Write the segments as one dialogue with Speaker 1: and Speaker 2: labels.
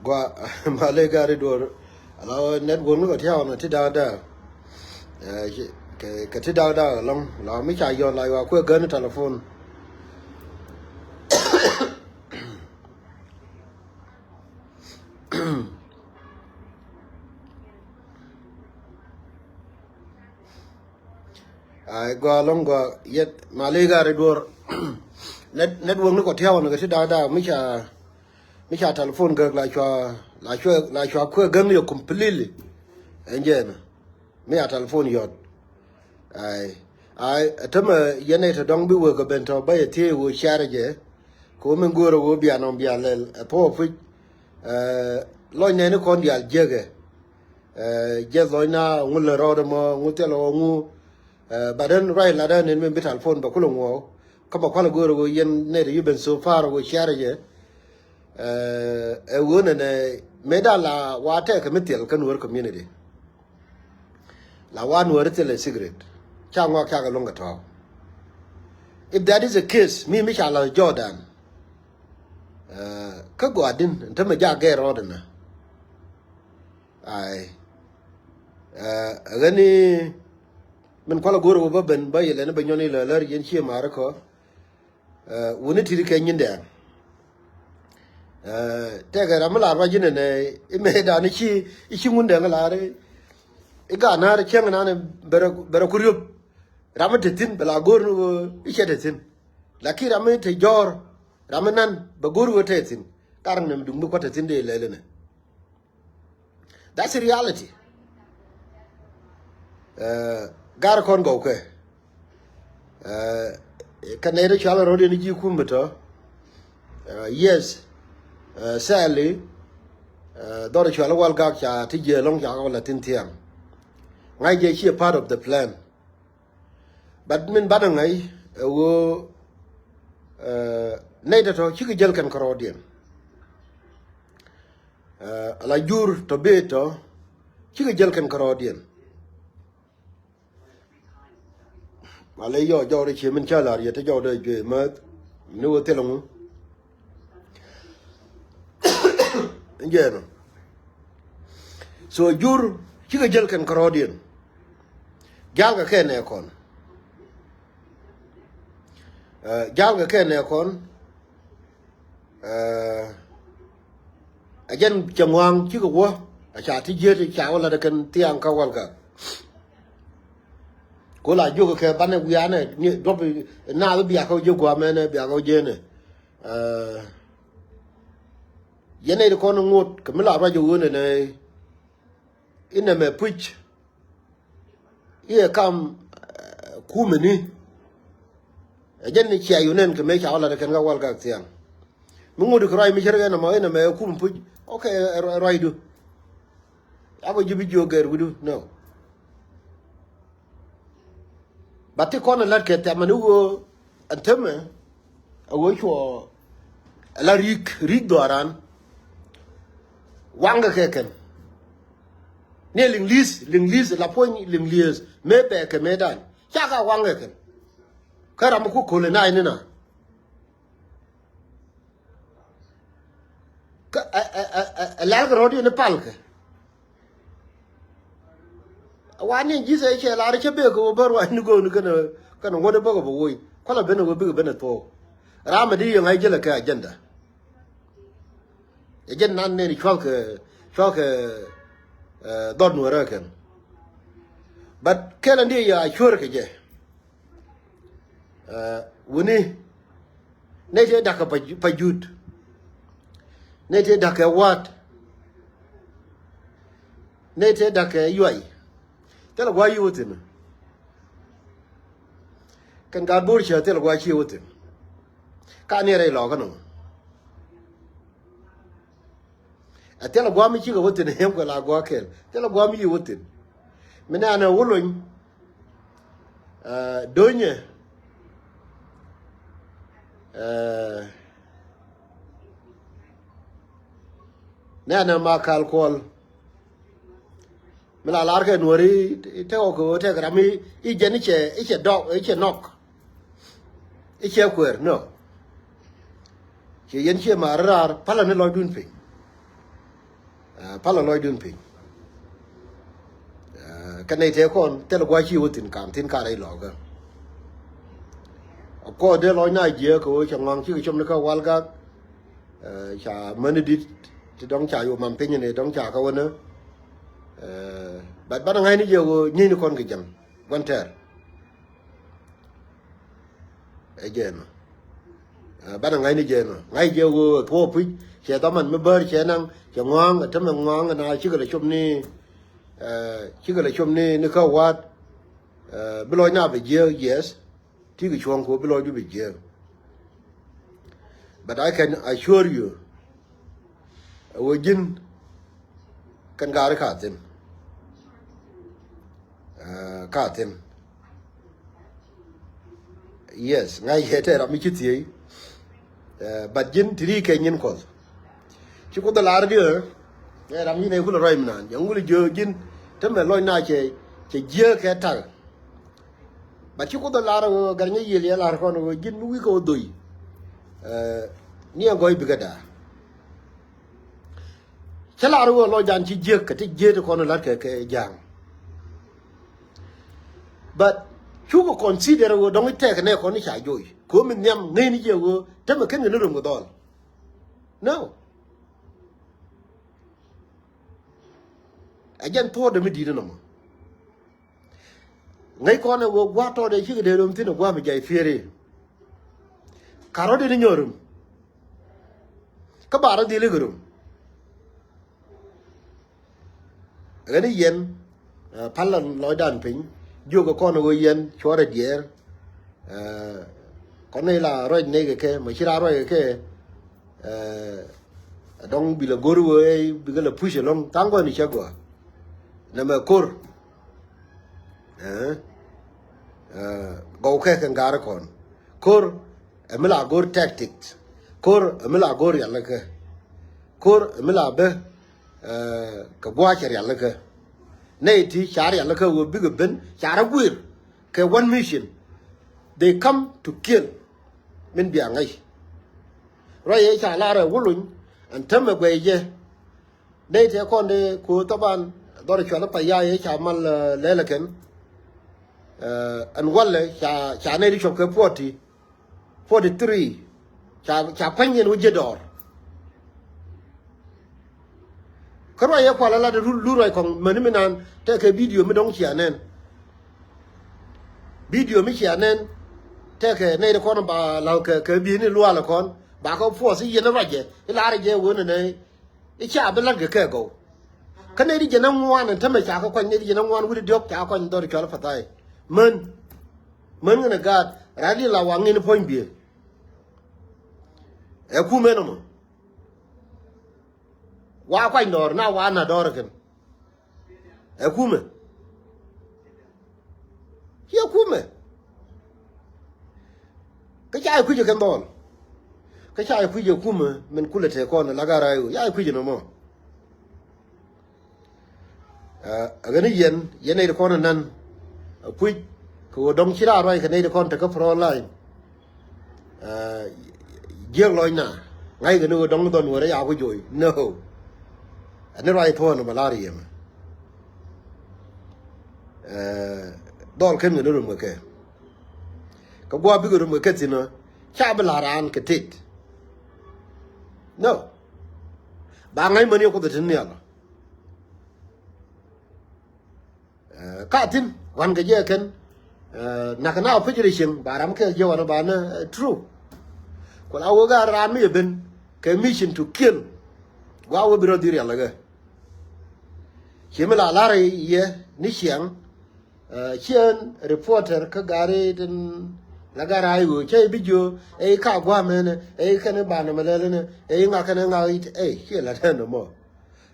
Speaker 1: qua Malaysia đi đùa là network nó có theo nó thích đào đào cái thích đào đào long là mấy chạy dọn lại qua quên gần telephone qua long qua yết Malaysia đi đùa network nó có theo nó cái thích đào đào mấy chạy telephone gần lại cho quên gần nhiều completely anh em mấy chạy telephone yết thầm yên này thằng bị vợ cái bên thằng bây giờ vợ share chứ cô mình gọi rồi bian ông bian lên thôi phải lối này nó còn dial dễ cái lối na ngul rồi mà ngul theo lo ngu bà đến rồi là đến mình bị telephone bà cũng ngô các bạn gọi rồi yên này thì bên sofa rồi share chứ vợ này mấy đã là vợ thế cái mấy tiền cái nuôi community là vợ nuôi thì là cigarette chang wa kya ga longa to if that is the case me mishala Jordan ka go adin ntama ja ga ro dana ai gani men kwala goro ba ben ba yele ne banyoni la lar yen chi mara ko woni tiri ke nyinde te ga ramala ba jine ne me da ni chi ngunde ngala re iga na re cheng na ne bera kuryop Ramatetin belagor ichetetin laki ramete jor ramanan bagor wotetin karang nem dung ko tetin de lelene that's a reality gar kon go ke kanere chala rodi ni ji kumbeto yes sadly dor chala wal ga cha tije long ja wala tin tiang ngai je chi part of the plan but min badang ai wo nei da to chiki jel kan karodien ala jur to beto chiki jel kan karodien ale yo jo de chi min chala ye te jo de je ma nu te long ngeno so jur chiki jel kan karodien gal ga kene kon jal ga ken kon ajen changwang chi ko wo a cha ti je ti cha wala da kan tiang ka wal ka ko la ju ka ban ne wi ane ni do na bi ka ju ko me ne bi ka je ne yene de kon ngot ka me la ra ju ne ina me puch ye kam kumeni ajen ni chia yunen ke me cha wala kan ga wal ga tiang mungu de krai mi cherga na ma ina me kum pu okay raidu abo jibi joger wudu no batti kono lat ke ta manu go antame awo cho la rik doaran wanga keken ne linglis la poñ linglis me be ke medan cha ga wanga ken karam ku kole na inina ka la rodi ne palke wani jise che la re be ko bar wa ni go ni kana ngode ba ko boy kola bene go bi bene to ramadi ngai jela ka agenda ejen nan ne ni chalke dod no raken but kala ndi ya sure ke je wuni ne te daka pajut ne te daka wat ne te daka yuai tela gwa yutin kan ga Börchar tela gwa chi yutin ka ne re lo kanu atela gwa mi chi ga wutin hem ko la gwa kel tela gwa mi yutin mina na wulun donye nana makal kol mala larke nori te ko te grami I jeniche iche dog iche nok iche kwer no che yen che marar pala ne lo dun pe pala loy dun ping cái này thế con thế là quay chiếu tin cả đây lọ cơ có để lối này giờ có chẳng ngang chứ trong cái wal gak chả mình đi thì đóng trả vô mắm pin này đóng trả câu nữa bạn bắt ngay đi giờ như nó con cái chẳng quan trọng again bắt ngay đi giờ ngay giờ có pin sẽ tao mình mới bơi sẽ năng chẳng ngang ở trong mình ngang này chứ cái chum ni nó câu wat bây giờ nào bây giờ yes thì cái chuông của bây giờ đi bây giờ but I can assure you wajin kan gari katin yes ngay hết rồi mi chít gì but jin thì cái nhân có chứ có là đi nghe làm như này cũng là rồi mà những người giờ jin thế mà lôi na chơi giờ cái thằng mà chứ có là gần như gì là con jin mũi có đuổi nia goy bigada chala ro lo jan ci je ka ti je to kono lat ke jang but chu ko consider wo dong te ne ko ni cha joy ko min nyam ngai ni je wo te ma ken ni rum go dol no ajan to de mi di no mo ngai ko ne wo gwa to de ci de rum tin gwa mi jai fere karo de ni nyorum các bạn đi lấy gửi cái này yên phát lần nói đàn phím dù có con người yên cho ra dễ con này là rồi này cái mà chỉ ra rồi cái đông bị là guru ấy bị cái là push long tăng qua đi chắc quá nằm ở cor gấu cái gara con cor em là gor tactics kor mila gor yalla ke kor mila be ka Börchar yalla ke nei ti char yalla ke wo big ben chara guir ke one mission they come to kill min bia ngai rồi cha la re wulun an tamme gwe je nei te kon de ko taban dor chwa pa ya ye cha mal lele ken an walle cha nei di chok ke 43 chả phanh nhiên với đỏ, cái này ya quả là lu rồi còn mình ăn, thế cái video mới đóng chia nên, video mới chia nên, thế cái này là con bà là cái biến này lua là con, bà có phô sĩ gì nó vậy chứ, cái lá này vốn này, cái chả bên lăng cái cầu, cái này đi chơi năm ngoan này, thế mà chả có quanh này đi chơi năm ngoan với được chả quanh tôi cho nó phát tài, mình cái này gạt, ra đi là hoàng nghe nó phơi bìa. Kume no wa kwa ndor na wa na dor ken kume ya kume cái chai ku je kan don cái chai ku je kume men kula te kon la gara yu ya ku je no mo agani yen ne kon nan ku ko dong chira roi kan ne kon te ko pro line giang loi na ngay cái nơi đông tuần vừa đấy áo cái rồi no anh nói thôi nó mà la đi mà đòn cái người nó được một cái qua biết được một cái gì nữa cha bên là ăn cái thịt no ba ngày mới nhiều có thể nhớ cả tin quan cái gì cái nãy cái nào phải chơi riêng bà làm cái gì mà nó bán true còn áo gà ran mới bên cái mission to kill qua áo biro đi ra cái khi mà la rồi ye ní xiang xiên reporter cái gari den la garai go chơi video ấy cả qua men ấy cái này bàn mà lên này ấy ngã cái này ngã ấy khi là thế nó mà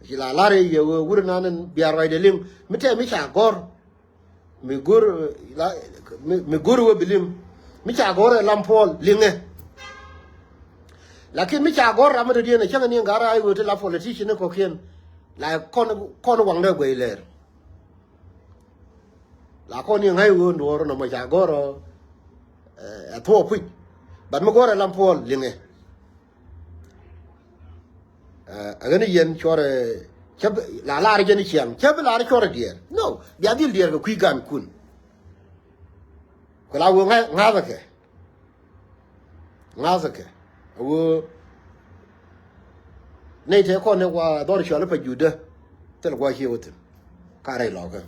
Speaker 1: khi la rồi ye guru nan biar rồi delim mite mi cha gor mi guru bilim mi cha gor lampol linge lakini mi cha gor amado dia na changa ni ngara ai wote la politician ko kien la kon wang de gwe ler la kon ni ngai wo ndoro no ma cha gor a to pu ban ma gor lam pol linge agani yen chore chab la jeni chiang chab la chora dier no bia dil dier ko gan kun ko la wo nga ke wo nei te ko ne wa dor shwa le pa juda tel kwa hi wotin ka rai lo ga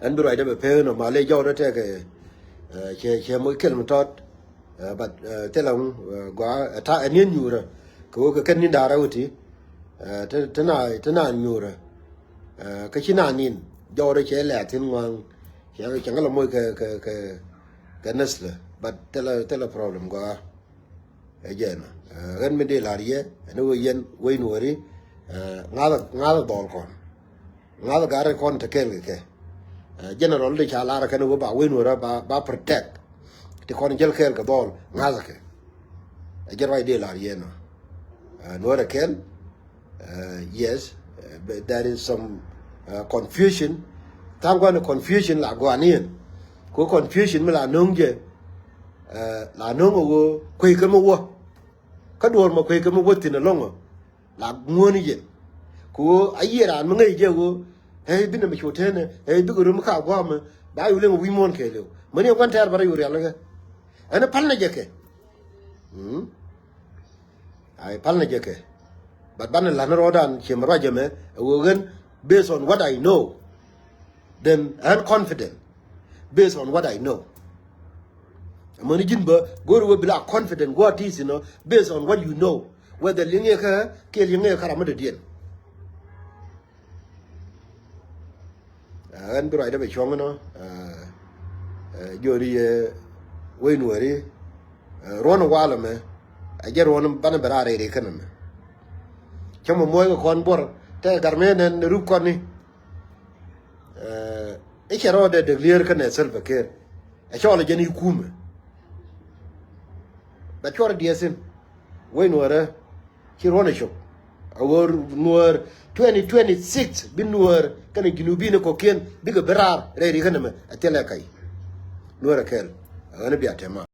Speaker 1: an bi rai da be pe no ma le jaw da te ke che mo kel mo tot but telang gwa ta anin nyura ko ka kan ni dara wuti tana nyura ka china nin jaw da che le tin wang ya ka ngala mo ka nasla but tela problem gwa again ren me de larie no yen we nuori ngala dol kon ngala gare kon te kel ke general de chala ra kan go ba we nuora ba protect te kon jel kel ka dol ngala ke ajer wai de larie no nuora kel yes but there is some confusion tangwa confusion la gwanien ko confusion me la nongje la nongo go kwe ka mo wo ka dor ma kwe ka mo wotin longo la ngoni je ko ayera an ngai je go hey bin me chotene hey bi rum ka gwa ma ba yu le wi mon ke le mani kwan tar bara yuri ala ga ana palna je ke ay palna je ke but ban la no rodan che mara je me wo gen based on what I know then I'm confident based on what I know. Money jimba go to be confident what is based on what you know whether linge ka ke linge ka ramade dien an bro ida be chong no jori we nuori ron wala me ajer ron ban barare re kana me chamo moy ko kon bor te garmen ru kon ni e chero de clear kana self care e chola jeni kuma but chora diesin we nuora chirone shop our nuor 2026 bin nuor kana ginubi ne ko ken biga berar re ri kana me atela kai nuora kel ana biatema